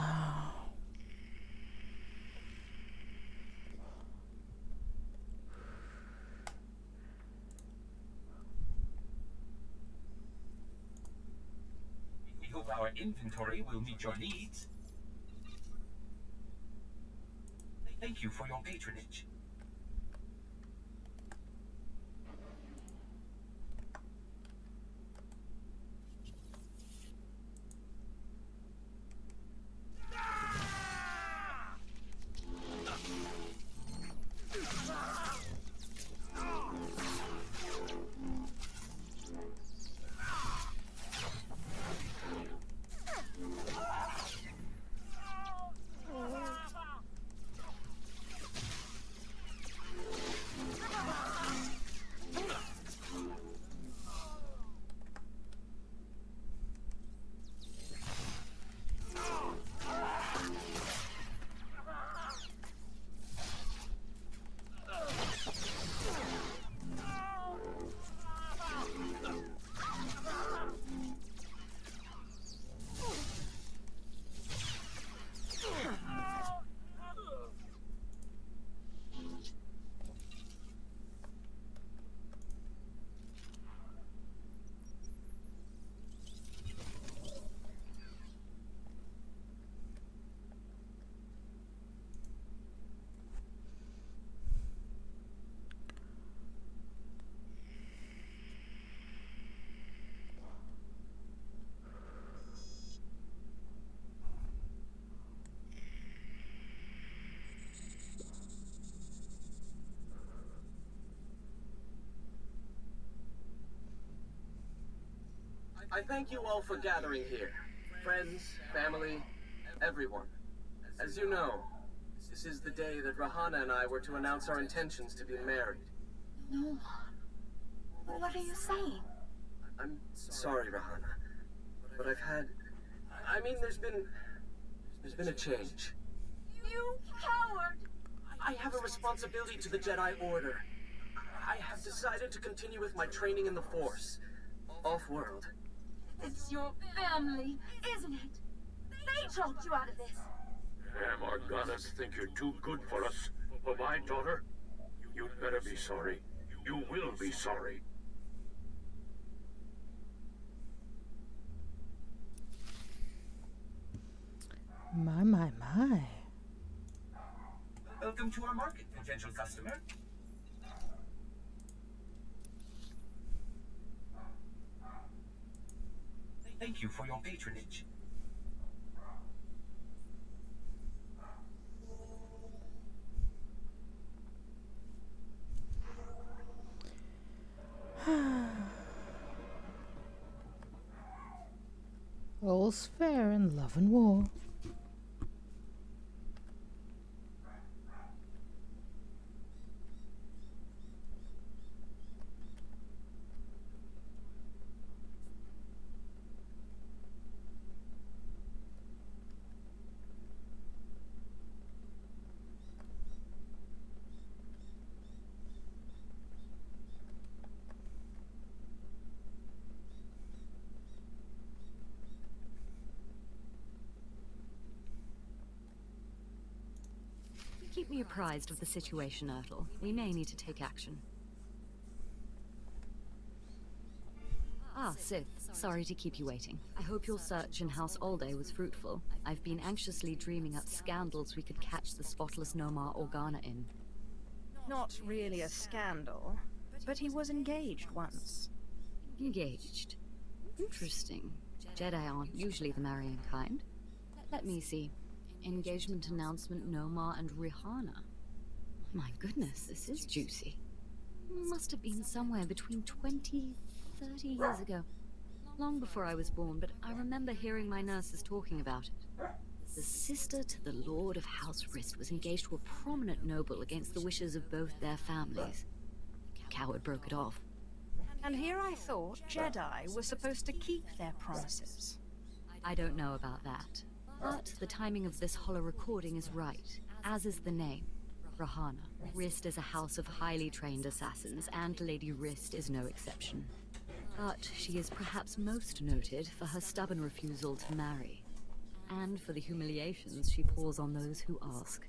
We hope our inventory will meet your needs. Thank you for your patronage. I thank you all for gathering here. Friends, family, everyone. As you know, this is the day that Rahana and I were to announce our intentions to be married. No. What are you saying? I'm sorry, Rahana, but there's been a change. You coward! I have a responsibility to the Jedi Order. I have decided to continue with my training in the Force. Off-world. It's your family, isn't it? They talked you out of this. Damn Organas think you're too good for us. For my daughter? You'd better be sorry. You will be sorry. My. Welcome to our market, potential customer. Thank you for your patronage. All's fair in love and war. Keep me apprised of the situation, Ertl. We may need to take action. Ah, Sith. Sorry to keep you waiting. I hope your search in House Alde was fruitful. I've been anxiously dreaming up scandals we could catch the spotless Nomar Organa in. Not really a scandal, but he was engaged once. Engaged? Interesting. Jedi aren't usually the marrying kind. Let me see. Engagement announcement, Nomar and Rihanna. My goodness, this is juicy. Must have been somewhere between 20, 30 years ago. Long before I was born, but I remember hearing my nurses talking about it. The sister to the Lord of House Rist was engaged to a prominent noble against the wishes of both their families. The coward broke it off. And here I thought Jedi were supposed to keep their promises. I don't know about that. But the timing of this holo recording is right, as is the name. Rahana. Rist is a house of highly trained assassins, and Lady Rist is no exception. But she is perhaps most noted for her stubborn refusal to marry. and for the humiliations she pours on those who ask.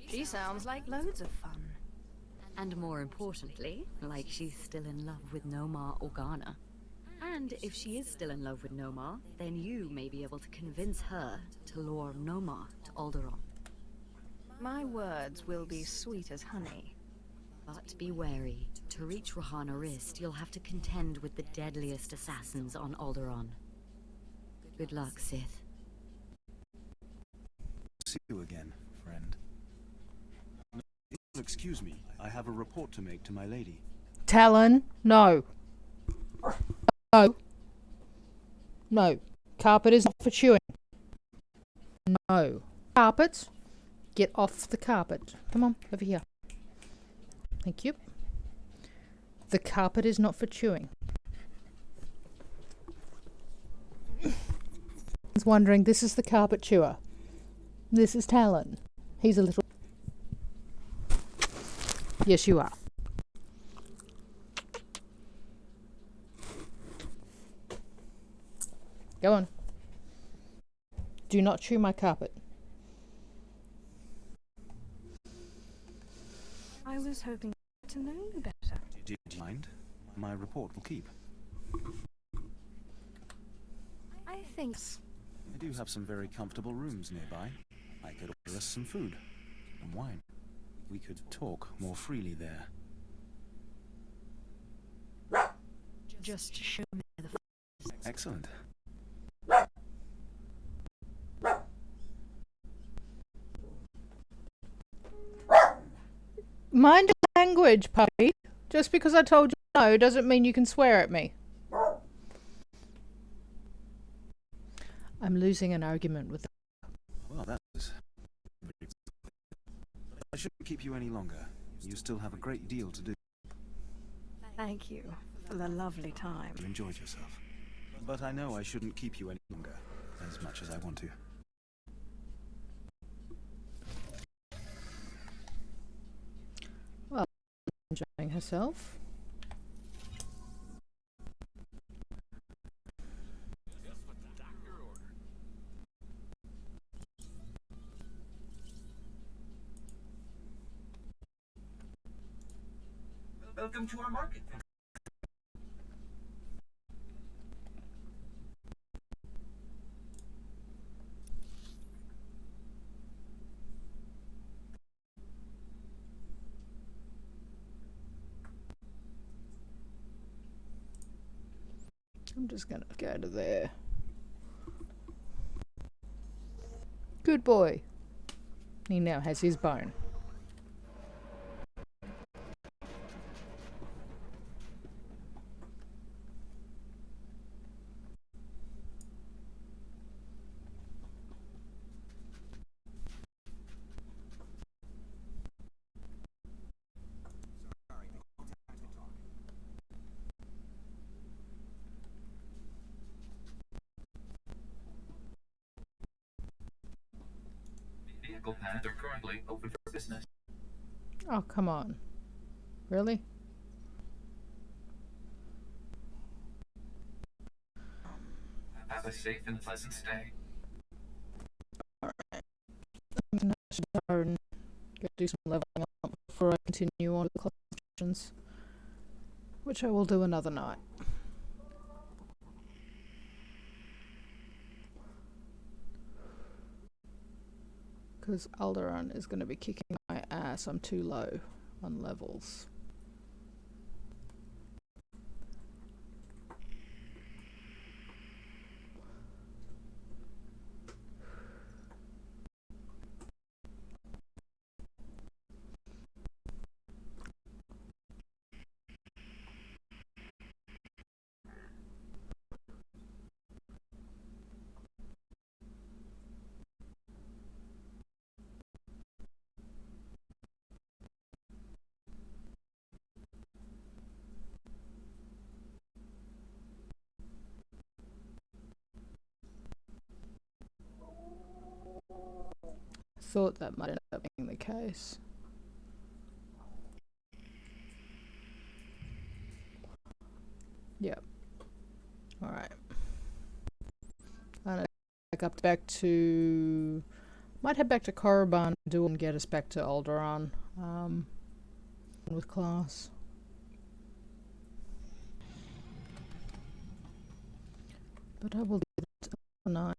She sounds like loads of fun. And more importantly, like she's still in love with Nomar Organa. And if she is still in love with Nomar, then you may be able to convince her to lure Nomar to Alderaan. My words will be sweet as honey. But be wary. To reach Rahana Rist, you'll have to contend with the deadliest assassins on Alderaan. Good luck, Sith. See you again, friend. Excuse me, I have a report to make to my lady. Talon, no. No. No. Carpet is not for chewing. No. Carpet, get off the carpet. Come on, over here. Thank you. The carpet is not for chewing. I was wondering, this is the carpet chewer. This is Talon. He's a little... Yes, you are. Go on. Do not chew my carpet. I was hoping to know you better. Did you mind? My report will keep. I think... I do have some very comfortable rooms nearby. I could order us some food and wine. We could talk more freely there. Just show me the... Excellent. Mind your language, puppy. Just because I told you no doesn't mean you can swear at me. I'm losing an argument with... Well, that was... I shouldn't keep you any longer. You still have a great deal to do. Thank you for the lovely time. You enjoyed yourself. But I know I shouldn't keep you any longer, as much as I want to. Well, enjoying herself. Welcome to our market. I'm just gonna go to there. Good boy. He now has his bone. Vehicle paths are currently open for business. Oh, come on. Really? Have a safe and pleasant stay. Alright. I'm gonna go and do some leveling up before I continue on with the questions, which I will do another night. Because Alderaan is going to be kicking my ass. I'm too low on levels. thought that might end up being the case. Yep. Alright. And back to... Might head back to Korriban and get us back to Alderaan. With class. But I will do that overnight.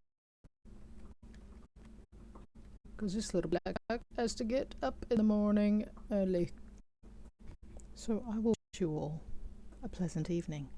Because this little black bag has to get up in the morning early. So I will wish you all a pleasant evening.